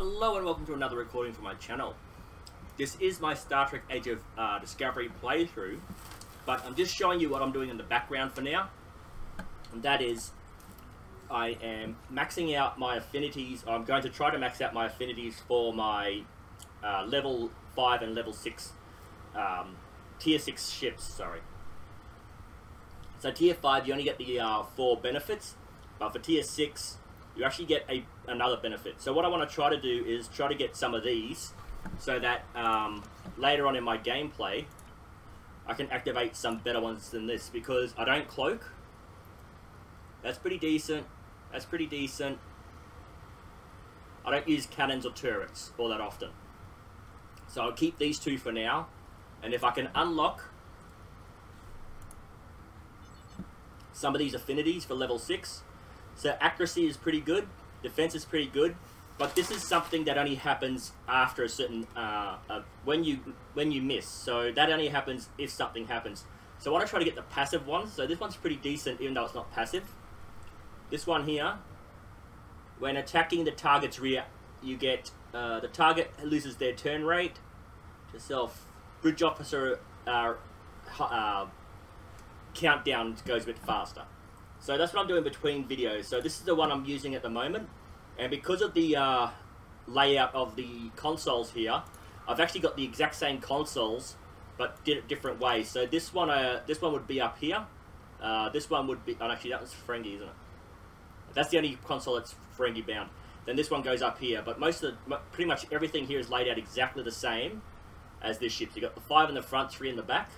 Hello and welcome to another recording from my channel. This is my Star Trek Age of Discovery playthrough, but I'm just showing you what I'm doing in the background for now. And that is, I am maxing out my affinities. I'm going to try to max out my affinities for my level 5 and level 6, tier 6 ships, sorry. So tier 5 you only get the 4 benefits, but for tier 6 you actually get another benefit. So what I want to try to do is try to get some of these so that later on in my gameplay I can activate some better ones than this, because I don't cloak. That's pretty decent. That's pretty decent. I don't use cannons or turrets all that often. So I'll keep these two for now, and if I can unlock some of these affinities for level 6. So accuracy is pretty good, defense is pretty good, but this is something that only happens after a certain when you miss. So that only happens if something happens. So I want to try to get the passive ones. So this one's pretty decent, even though it's not passive. This one here, when attacking the target's rear, you get the target loses their turn rate. Yourself, bridge officer countdown goes a bit faster. So that's what I'm doing between videos. So this is the one I'm using at the moment, and because of the layout of the consoles here, I've actually got the exact same consoles but did it different ways. So this one would be up here. This one would be, oh, actually that was Ferengi, isn't it? That's the only console that's Ferengi bound. Then this one goes up here, but pretty much everything here is laid out exactly the same as this ship. So you got the 5 in the front, 3 in the back,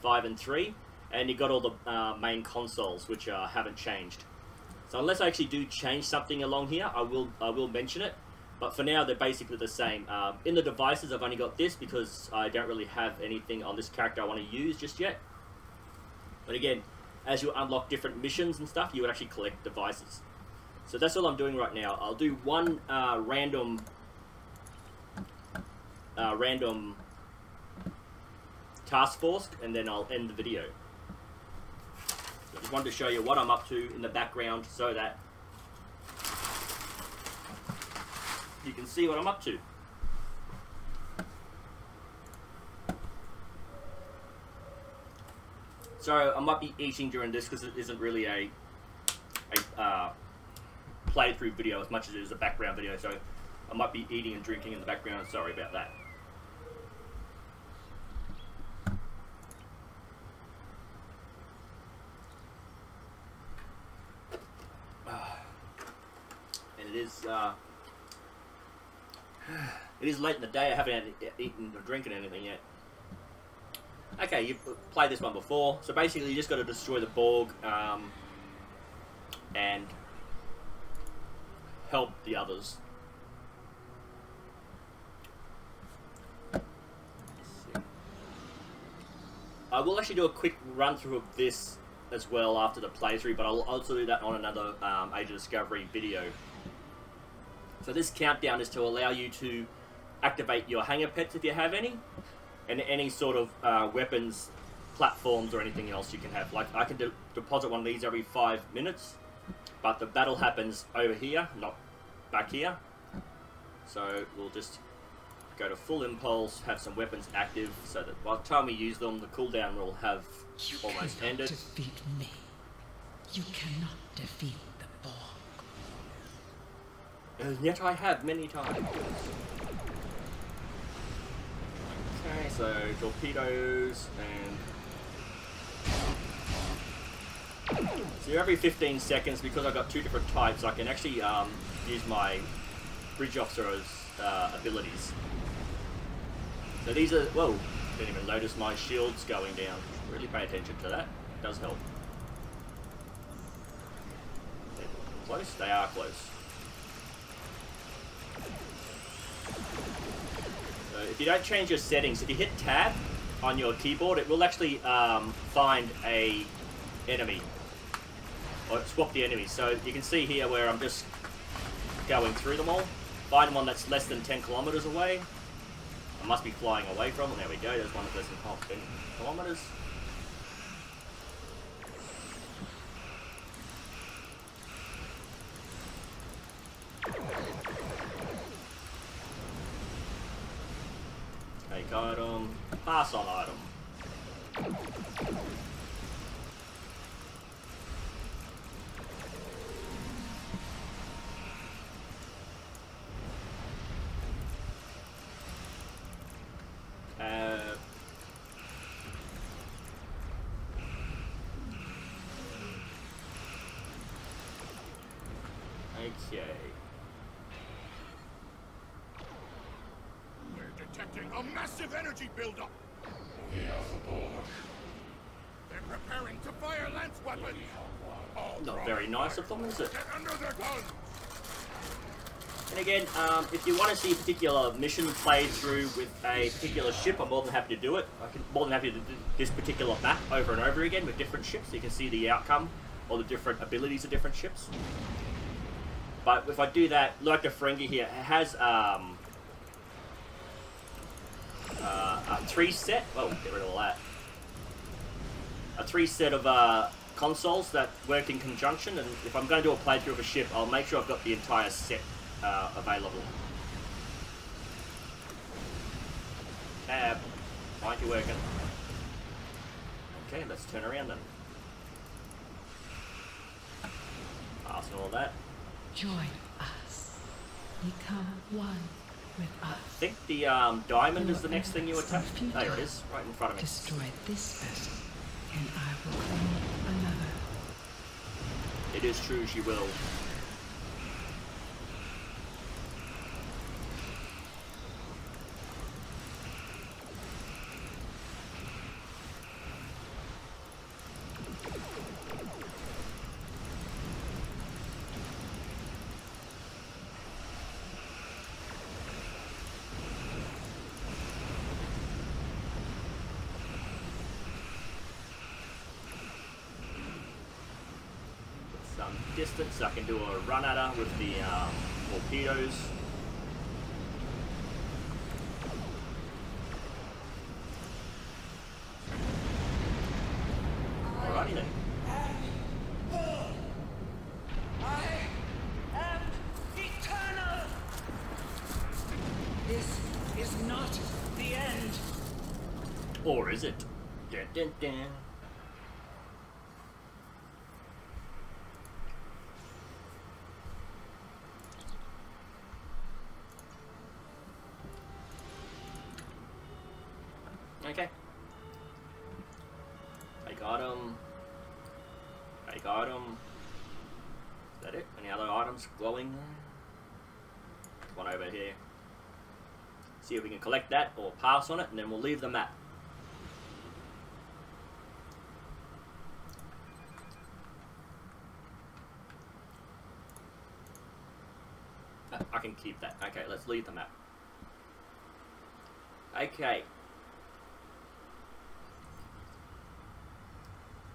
5 and 3. And you got all the main consoles, which haven't changed. So unless I actually do change something along here, I will mention it. But for now, they're basically the same. In the devices, I've only got this because I don't really have anything on this character I want to use just yet. But again, as you unlock different missions and stuff, you would actually collect devices. So that's all I'm doing right now. I'll do one random task force, and then I'll end the video. I just wanted to show you what I'm up to in the background so that you can see what I'm up to. So I might be eating during this because it isn't really a playthrough video as much as it is a background video. So I might be eating and drinking in the background. Sorry about that. It is late in the day. I haven't eaten or drinking anything yet. Okay, you've played this one before. So basically you just got to destroy the Borg and help the others. I will actually do a quick run through of this as well after the playthrough, but I'll also do that on another Age of Discovery video. So this countdown is to allow you to activate your hangar pets if you have any, and any sort of weapons, platforms, or anything else you can have. Like I can deposit one of these every 5 minutes, but the battle happens over here, not back here. So we'll just go to full impulse, have some weapons active, so that by the time we use them, the cooldown will have almost ended. You cannot defeat me. You cannot defeat the Borg. And yet I have many times. Okay, so torpedoes and so every 15 seconds, because I've got 2 different types, I can actually use my bridge officer's abilities. So these are, whoa, didn't even notice my shields going down. Really pay attention to that. It does help. They're close? They are close. So if you don't change your settings, if you hit tab on your keyboard, it will actually find a enemy, or swap the enemies. So you can see here where I'm just going through them all. Find one that's less than 10 kilometers away. I must be flying away from them. There we go. There's one that's less than 10 kilometers. Take item. Pass on item. Okay. We're detecting a massive energy buildup. They're preparing to fire lance weapons. Not very nice of them, is it? Get under their guns. And again, if you want to see a particular mission played through with a particular ship, I'm more than happy to do it. I'm more than happy to do this particular map over and over again with different ships, so you can see the outcome or the different abilities of different ships. But if I do that, like the Ferengi here, it has a 3 set. Oh, get rid of all that. A 3 set of consoles that work in conjunction, and if I'm going to do a playthrough of a ship, I'll make sure I've got the entire set available. Tab. Why aren't you working? Okay, let's turn around then. Pass and all that. Join us. Become one with us. I think the diamond is the next thing you attack. There it is, right in front of me. Destroy this vessel, and I will claim another. It is true, she will. Some distance, I can do a run at her with the torpedoes. Alrighty then. I am eternal! This is not the end. Or is it? Dun, dun, dun. Okay. Take item. Take item. Is that it? Any other items glowing there? One over here. See if we can collect that or pass on it, and then we'll leave the map. I can keep that. Okay, let's leave the map. Okay.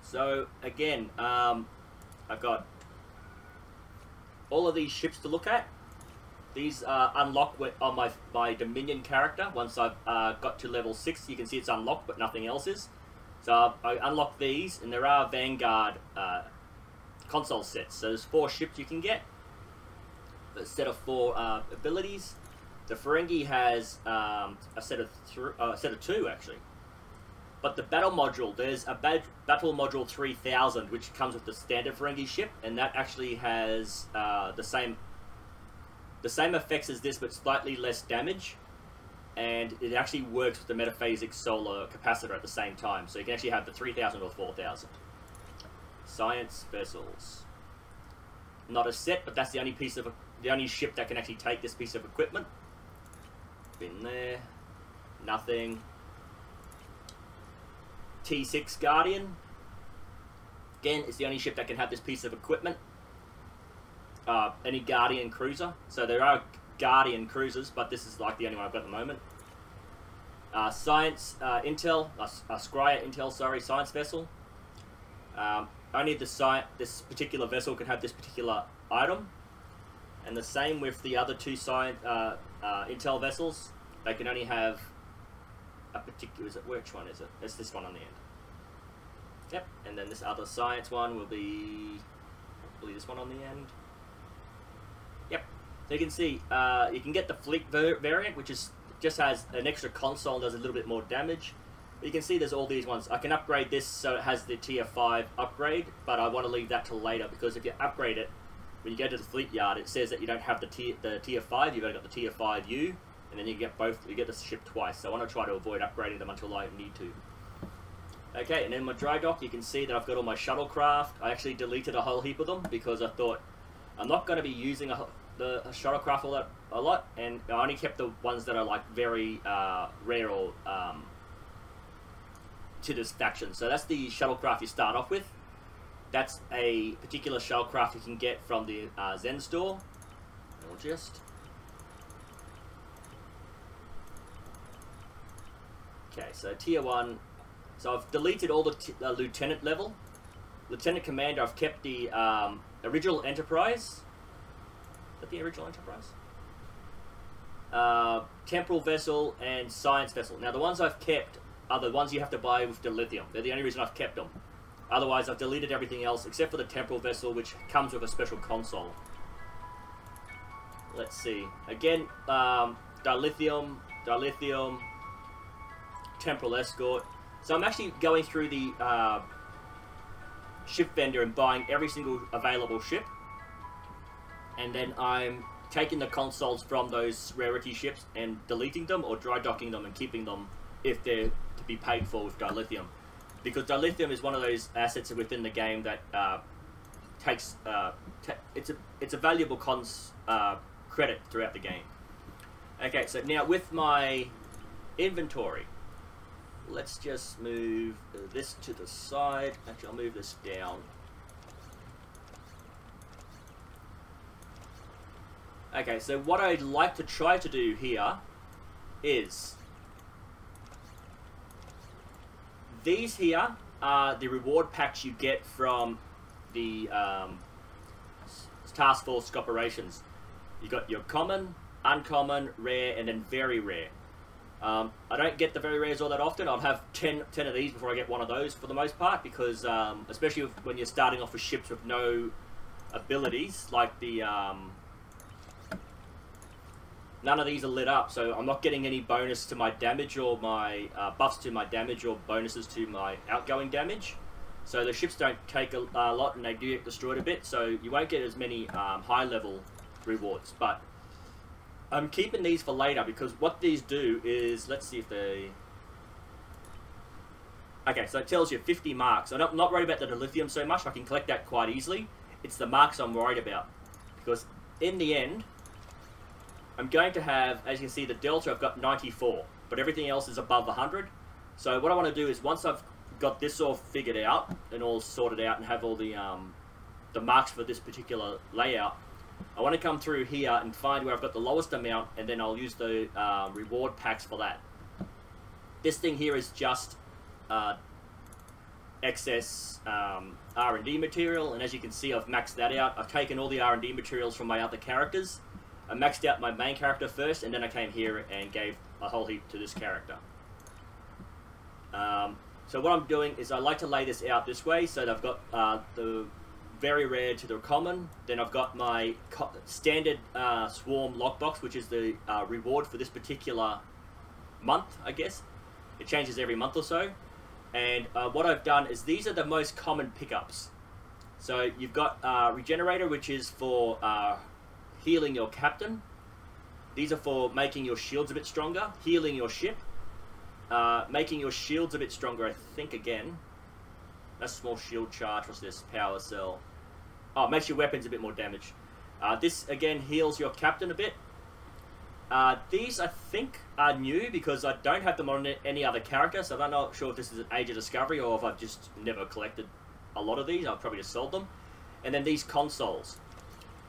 So again, I've got all of these ships to look at. These unlock on my Dominion character. Once I've got to level 6, you can see it's unlocked, but nothing else is. So I unlock these, and there are Vanguard console sets. So there's 4 ships you can get. A set of 4 abilities. The Ferengi has a set of 2 actually. But the battle module, there's a battle module 3000, which comes with the standard Ferengi ship, and that actually has the same effects as this, but slightly less damage. And it actually works with the metaphasic solar capacitor at the same time, so you can actually have the 3000 or 4000. Science vessels. Not a set, but that's the only ship that can actually take this piece of equipment. Been there. Nothing. T6 Guardian. Again, it's the only ship that can have this piece of equipment. Any Guardian cruiser. So there are Guardian cruisers, but this is like the only one I've got at the moment. Science Intel, Scryer Intel, sorry, science vessel. Only this particular vessel can have this particular item, and the same with the other 2 science Intel vessels. They can only have a particular. Which one is it? It's this one on the end. Yep, and then this other science one will be hopefully this one on the end. Yep. So you can see you can get the fleet variant, which is just has an extra console and does a little bit more damage. But you can see there's all these ones. I can upgrade this so it has the tier 5 upgrade, but I want to leave that till later, because if you upgrade it, when you go to the fleet yard, it says that you don't have the tier 5, you've only got the tier 5U, and then you get both, you get the ship twice. So I want to try to avoid upgrading them until I need to. Okay, and in my dry dock, you can see that I've got all my shuttlecraft. I actually deleted a whole heap of them because I thought I'm not going to be using the shuttlecraft a lot, and I only kept the ones that are like very rare or to this faction. So that's the shuttlecraft you start off with. That's a particular shuttlecraft you can get from the Zen store. We'll just... Okay, so tier 1. So I've deleted all the lieutenant level. Lieutenant commander, I've kept the original Enterprise. Is that the original Enterprise? Temporal vessel and science vessel. Now the ones I've kept are the ones you have to buy with the lithium. They're the only reason I've kept them. Otherwise I've deleted everything else except for the temporal vessel, which comes with a special console. Let's see. Again, dilithium, temporal escort. So I'm actually going through the ship vendor and buying every single available ship, and then I'm taking the consoles from those rarity ships and deleting them or dry docking them and keeping them if they're to be paid for with dilithium, because dilithium is one of those assets within the game that takes it's a valuable credit throughout the game. Okay, so now with my inventory, let's just move this to the side. Actually, I'll move this down. Okay, so what I'd like to try to do here is these here are the reward packs you get from the Task Force operations. You got your common, uncommon, rare, and then very rare. I don't get the very rares all that often. I'll have 10 of these before I get one of those for the most part, because especially when you're starting off with ships with no abilities, like the none of these are lit up, so I'm not getting any bonus to my damage or my buffs to my damage or bonuses to my outgoing damage. So the ships don't take a lot, and they do get destroyed a bit, so you won't get as many high level rewards. But I'm keeping these for later, because what these do is, let's see if they... Okay, so it tells you 50 marks. I'm not worried about the dilithium so much. I can collect that quite easily. It's the marks I'm worried about, because in the end, I'm going to have, as you can see, the delta, I've got 94, but everything else is above 100. So what I want to do is, once I've got this all figured out and all sorted out and have all the marks for this particular layout, I want to come through here and find where I've got the lowest amount, and then I'll use the reward packs for that. This thing here is just excess R&D material, and as you can see, I've maxed that out. I've taken all the R&D materials from my other characters. I maxed out my main character first, and then I came here and gave a whole heap to this character. So what I'm doing is I like to lay this out this way, so that I've got the very rare to the common, then I've got my standard swarm lockbox, which is the reward for this particular month, I guess. It changes every month or so. And what I've done is, these are the most common pickups. So you've got Regenerator, which is for healing your captain. These are for making your shields a bit stronger, healing your ship, making your shields a bit stronger, I think again. That's small shield charge. What's this? Power cell. Oh, it makes your weapons a bit more damage. This again heals your captain a bit. These I think are new, because I don't have them on any other character, so I'm not sure if this is an Age of Discovery or if I've just never collected a lot of these. I've probably just sold them. And then these consoles.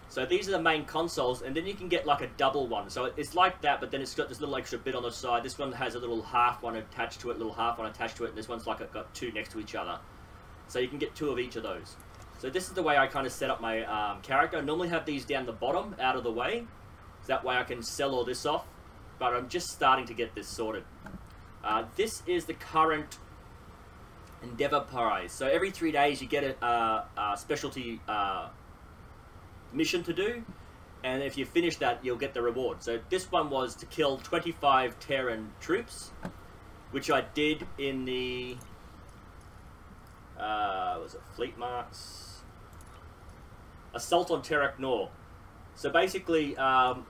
So these are the main consoles, and then you can get like a double one. So it's like that, but then it's got this little extra bit on the side. This one has a little half one attached to it, little half one attached to it, and this one's like got two next to each other. So you can get two of each of those. So this is the way I kind of set up my character. I normally have these down the bottom, out of the way, so that way I can sell all this off. But I'm just starting to get this sorted. This is the current Endeavor prize. So every 3 days you get a specialty mission to do, and if you finish that, you'll get the reward. So this one was to kill 25 Terran troops, which I did in the was it Fleet Marks? Assault on Terrak Nor. So basically,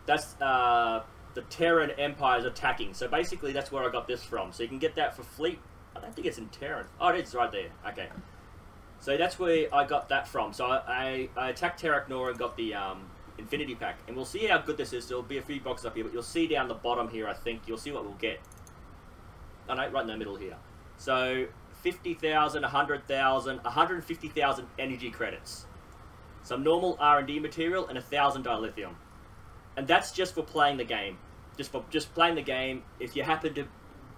that's the Terran Empire's attacking. So basically, that's where I got this from. So you can get that for Fleet. I don't think it's in Terran. Oh, it is right there. Okay. So that's where I got that from. So I attacked Terrak Nor and got the Infinity Pack. And we'll see how good this is. There'll be a few boxes up here, but you'll see down the bottom here, I think. You'll see what we'll get. Oh no, right in the middle here. So 50,000, 100,000, 150,000 energy credits. Some normal R&D material and 1,000 dilithium. And that's just for playing the game. Just playing the game. If you happen to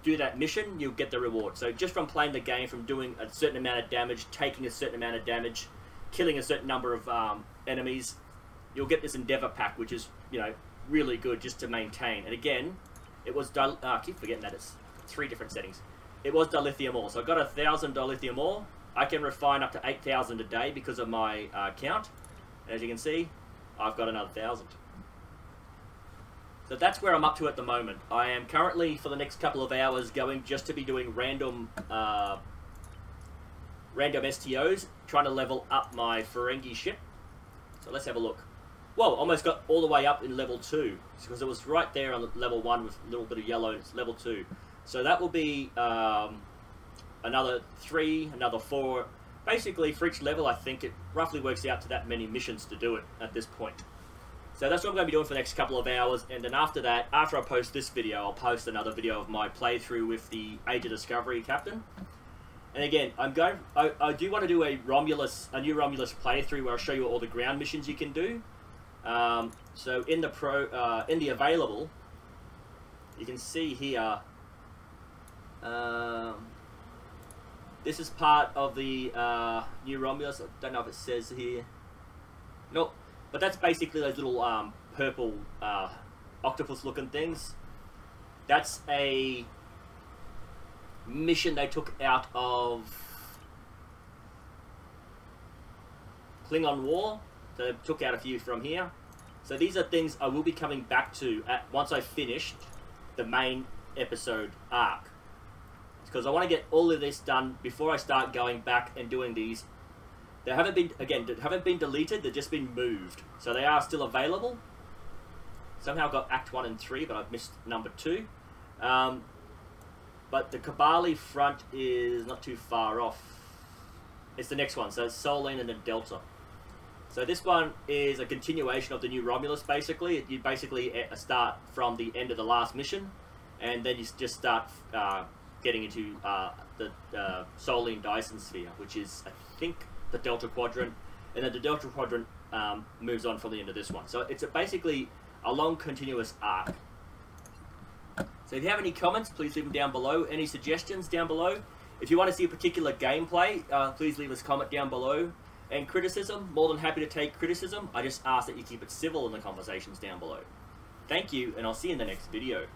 do that mission, you'll get the reward. So just from playing the game, from doing a certain amount of damage, taking a certain amount of damage, killing a certain number of enemies, you'll get this Endeavor pack, which is, you know, really good just to maintain. And again, it was I keep forgetting that it's 3 different settings. It was dilithium ore. So I got 1,000 dilithium ore. I can refine up to 8,000 a day because of my count. As you can see, I've got another 1,000. So that's where I'm up to at the moment. I am currently, for the next couple of hours, going just to be doing random STOs, trying to level up my Ferengi ship. So let's have a look. Whoa, almost got all the way up in level 2, because it was right there on level 1 with a little bit of yellow, and it's level 2. So that will be another 3, another 4. Basically, for each level, I think it roughly works out to that many missions to do it at this point. So that's what I'm going to be doing for the next couple of hours, and then after that, after I post this video, I'll post another video of my playthrough with the Age of Discovery captain. And again, I do want to do a new Romulus playthrough where I'll show you all the ground missions you can do. So in the available, you can see here. This is part of the new Romulus. I don't know if it says here. Nope. But that's basically those little purple octopus-looking things. That's a mission they took out of Klingon War. So they took out a few from here. So these are things I will be coming back to once I've finished the main episode arc. Because I want to get all of this done before I start going back and doing these. They haven't been deleted, they've just been moved. So they are still available. Somehow I got Act 1 and 3, but I've missed number 2. But the Kabali front is not too far off. It's the next one, so it's Solane and then Delta. So this one is a continuation of the new Romulus, basically. You basically start from the end of the last mission, and then you just start getting into the Solane Dyson Sphere, which is, I think, the Delta Quadrant, and then the Delta Quadrant moves on from the end of this one. So it's basically a long, continuous arc. So if you have any comments, please leave them down below. Any suggestions down below. If you want to see a particular gameplay, please leave us a comment down below. And criticism, more than happy to take criticism. I just ask that you keep it civil in the conversations down below. Thank you, and I'll see you in the next video.